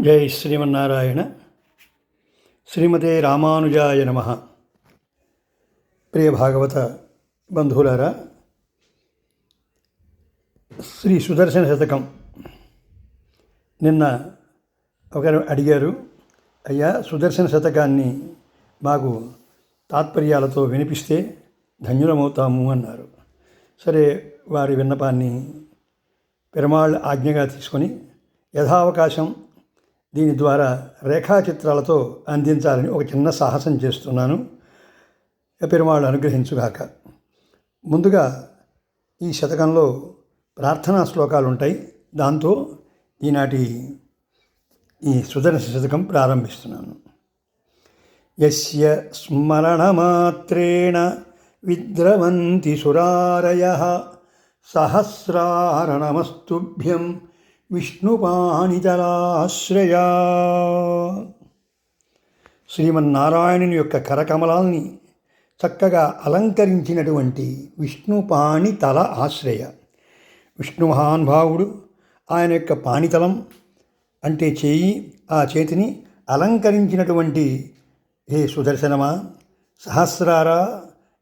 జై శ్రీమన్నారాయణ. శ్రీమతే రామానుజాయ నమః. ప్రియ భాగవత బంధువులారా, శ్రీ సుదర్శన శతకం నిన్న ఒకరు అడిగారు, అయ్యా సుదర్శన శతకాన్ని మాకు తాత్పర్యాలతో వినిపిస్తే ధన్యులమవుతాము అన్నారు. సరే, వారి విన్నపాన్ని పెరుమాళ్ ఆజ్ఞగా తీసుకొని యథావకాశం దీని ద్వారా రేఖాచిత్రాలతో అందించాలని ఒక చిన్న సాహసం చేస్తున్నాను. పెరుమాళ్ అనుగ్రహించుగాక. ముందుగా ఈ శతకంలో ప్రార్థనా శ్లోకాలు ఉంటాయి. దాంతో ఈనాటి ఈ సుదర్శన శతకం ప్రారంభిస్తున్నాను. యస్య స్మరణమాత్రేణ విద్రవంతి సురారయః సహస్రారణమస్తుభ్యం విష్ణుపాణిజలాశ్రయా. శ్రీమన్నారాయణుని యొక్క కరకమలాల్ని చక్కగా అలంకరించినటువంటి విష్ణుపాణితల ఆశ్రయ. విష్ణు మహానుభావుడు ఆయన యొక్క పాణితలం అంటే చేయి, ఆ చేతిని అలంకరించినటువంటి హే సుదర్శనమా, సహస్రారా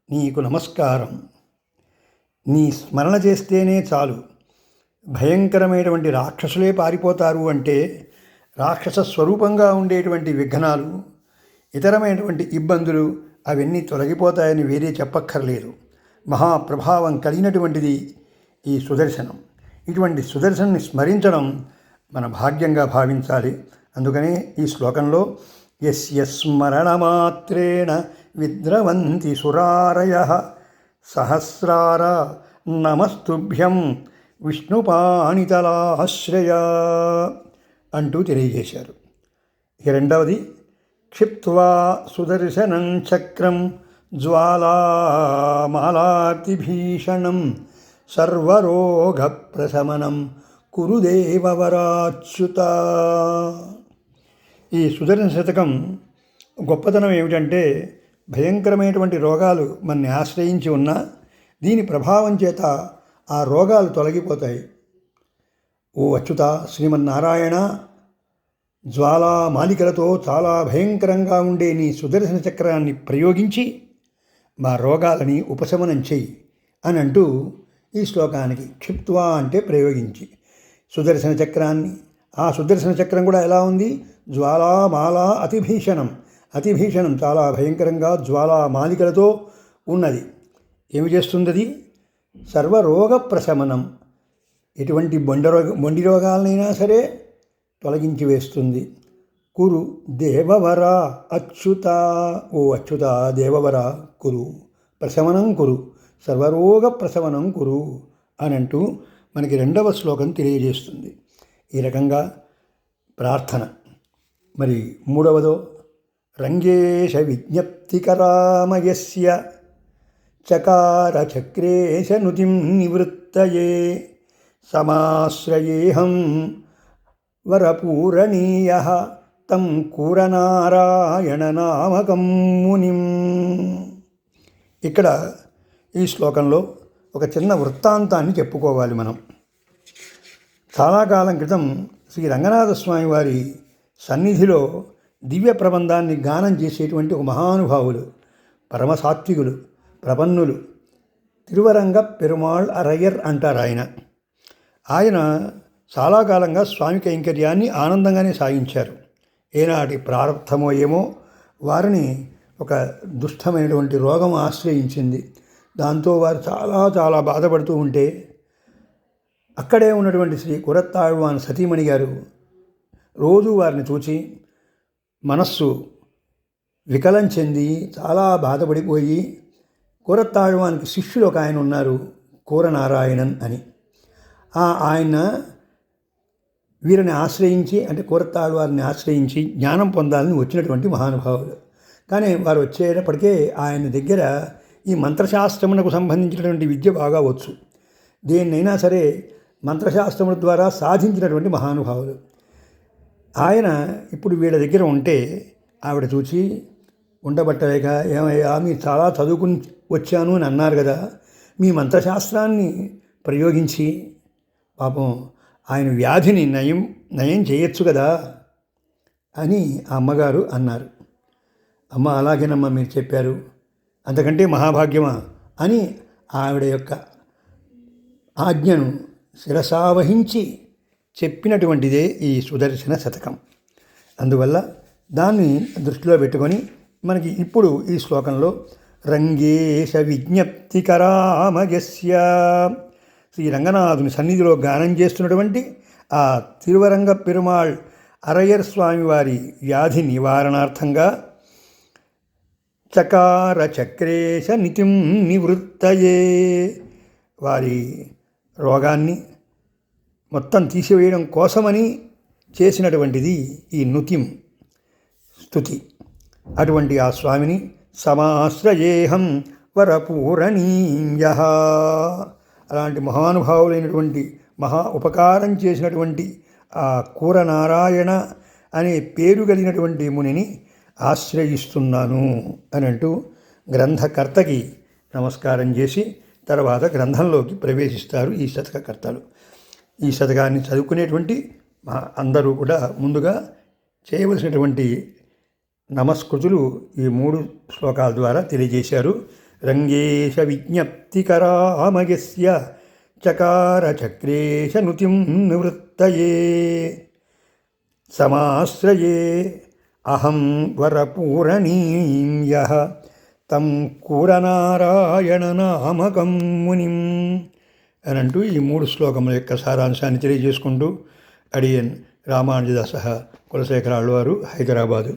నీకు నమస్కారం. నీ స్మరణ చేస్తేనే చాలు, భయంకరమైనటువంటి రాక్షసులే పారిపోతారు. అంటే రాక్షస స్వరూపంగా ఉండేటువంటి విఘ్నాలు, ఇతరమైనటువంటి ఇబ్బందులు అవన్నీ తొలగిపోతాయని వేరే చెప్పక్కర్లేదు. మహాప్రభావం కలిగినటువంటిది ఈ సుదర్శనం. ఇటువంటి సుదర్శనాన్ని స్మరించడం మన భాగ్యంగా భావించాలి. అందుకనే ఈ శ్లోకంలో యస్య స్మరణమాత్రేణ విద్రవంతి సురారయః సహస్రార నమస్తుభ్యం విష్ణుపాణితలాశ్రయ అంటూ తెలియజేశారు. ఇక రెండవది, క్షిప్త్వా సుదర్శనం చక్రం జ్వాలామాలాతిభీషణం సర్వరోగ ప్రశమనం కురు దేవవరాచ్యుత. ఈ సుదర్శన శతకం గొప్పతనం ఏమిటంటే, భయంకరమైనటువంటి రోగాలు మనని ఆశ్రయించి ఉన్నా దీని ప్రభావం చేత ఆ రోగాలు తొలగిపోతాయి. ఓ అచ్యుత, శ్రీమన్నారాయణ, జ్వాలా మాలికలతో చాలా భయంకరంగా ఉండే నీ సుదర్శన చక్రాన్ని ప్రయోగించి మా రోగాలని ఉపశమనం చెయ్యి అని అంటూ ఈ శ్లోకానికి క్షిప్త్వా అంటే ప్రయోగించి సుదర్శన చక్రాన్ని, ఆ సుదర్శన చక్రం కూడా ఎలా ఉంది, జ్వాలామాలా అతిభీషణం, అతిభీషణం చాలా భయంకరంగా జ్వాలా మాలికలతో ఉన్నది. ఏమి చేస్తుంది అది? సర్వరోగ ప్రశమనం, ఎటువంటి మొండి రోగాలనైనా సరే తొలగించి వేస్తుంది. కురు దేవవర అచ్యుత, ఓ అచ్యుత దేవవర కురు, ప్రశమనం కురు, సర్వరోగ ప్రశమనం కురు అని అంటూ మనకి రెండవ శ్లోకం తెలియజేస్తుంది. ఈ రకంగా ప్రార్థన. మరి మూడవదో, రంగేశ విజ్ఞప్తికరామయస్య చకార చక్రేశ నుతిం నివృత్తయే సమాశ్రయేహం వరపూరణీయః తం కూరనారాయణ నామకం మునిం. ఇక్కడ ఈ శ్లోకంలో ఒక చిన్న వృత్తాంతాన్ని చెప్పుకోవాలి మనం. చాలా కాలం క్రితం శ్రీ రంగనాథస్వామి వారి సన్నిధిలో దివ్య ప్రబంధాన్ని గానం చేసేటువంటి ఒక మహానుభావులు, పరమసాత్వికులు, ప్రపన్నులు, తిరువరంగ పెరుమాళ్ అరయ్యర్ అంటారు ఆయన. ఆయన చాలా కాలంగా స్వామి కైంకర్యాన్ని ఆనందంగానే సాగించారు. ఏనాటి ప్రారంభమో ఏమో వారిని ఒక దుష్టమైనటువంటి రోగం ఆశ్రయించింది. దాంతో వారు చాలా చాలా బాధపడుతూ ఉంటే అక్కడే ఉన్నటువంటి శ్రీ కురత్తాళ్వాన్ సతీమణి గారు రోజు వారిని చూచి మనస్సు వికలం చెంది చాలా బాధపడిపోయి, కురత్తాళ్వానికి శిష్యులు ఒక ఆయన ఉన్నారు, కూరనారాయణన్ అని. ఆయన వీరిని ఆశ్రయించి, అంటే కురత్తాళ్వారిని ఆశ్రయించి జ్ఞానం పొందాలని వచ్చినటువంటి మహానుభావులు. కానీ వారు వచ్చేటప్పటికే ఆయన దగ్గర ఈ మంత్రశాస్త్రమునకు సంబంధించినటువంటి విద్య బాగా వచ్చు. దేన్నైనా సరే మంత్రశాస్త్రముల ద్వారా సాధించినటువంటి మహానుభావులు. ఆయన ఇప్పుడు వీళ్ళ దగ్గర ఉంటే ఆవిడ చూచి ఉండబట్టలేక, ఏమయ్యా మీరు చాలా చదువుకుని వచ్చాను అని అన్నారు కదా, మీ మంత్రశాస్త్రాన్ని ప్రయోగించి పాపం ఆయన వ్యాధిని నయం చేయొచ్చు కదా అని ఆ అమ్మగారు అన్నారు. అమ్మ అలాగేనమ్మా మీరు చెప్పారు, అంతకంటే మహాభాగ్యమా అని ఆవిడ యొక్క ఆజ్ఞను శిరసావహించి చెప్పినటువంటిదే ఈ సుదర్శన శతకం. అందువల్ల దాన్ని దృష్టిలో పెట్టుకొని మనకి ఇప్పుడు ఈ శ్లోకంలో రంగేశ విజ్ఞప్తికరామయస్య, శ్రీ రంగనాథుని సన్నిధిలో గానం చేస్తున్నటువంటి ఆ తిరువరంగ పెరుమాళ్ అరయర్ స్వామివారి వ్యాధి నివారణార్థంగా చకార చక్రేశ నితిం నివృత్తయే, వారి రోగాన్ని మొత్తం తీసివేయడం కోసమని చేసినటువంటిది ఈ నుతిం స్తుతి. అటువంటి ఆ స్వామిని సమాశ్రయేహం వరపూరణీయ, అలాంటి మహానుభావులైనటువంటి మహా ఉపకారం చేసినటువంటి ఆ కూరనారాయణ అనే పేరు కలిగినటువంటి మునిని ఆశ్రయిస్తున్నాను అని అంటూ గ్రంథకర్తకి నమస్కారం చేసి తర్వాత గ్రంథంలోకి ప్రవేశిస్తారు ఈ శతకకర్తలు. ఈ శతకాన్ని చదువుకునేటువంటి అందరూ కూడా ముందుగా చేయవలసినటువంటి నమస్కృతులు ఈ 3 శ్లోకాల ద్వారా తెలియజేశారు. రంగేశ విజ్ఞప్తికరామయస్య చకార చక్రేశ నుతిం నివృత్తయే సమాశ్రయే అహం వరపూరణీయ తం కూరనారాయణనామకం మునిం అని అంటూ ఈ 3 శ్లోకముల యొక్క సారాంశాన్ని తెలియజేసుకుంటూ అడియన్ రామానుజదాస కులశేఖర ఆళ్వారు, హైదరాబాదు.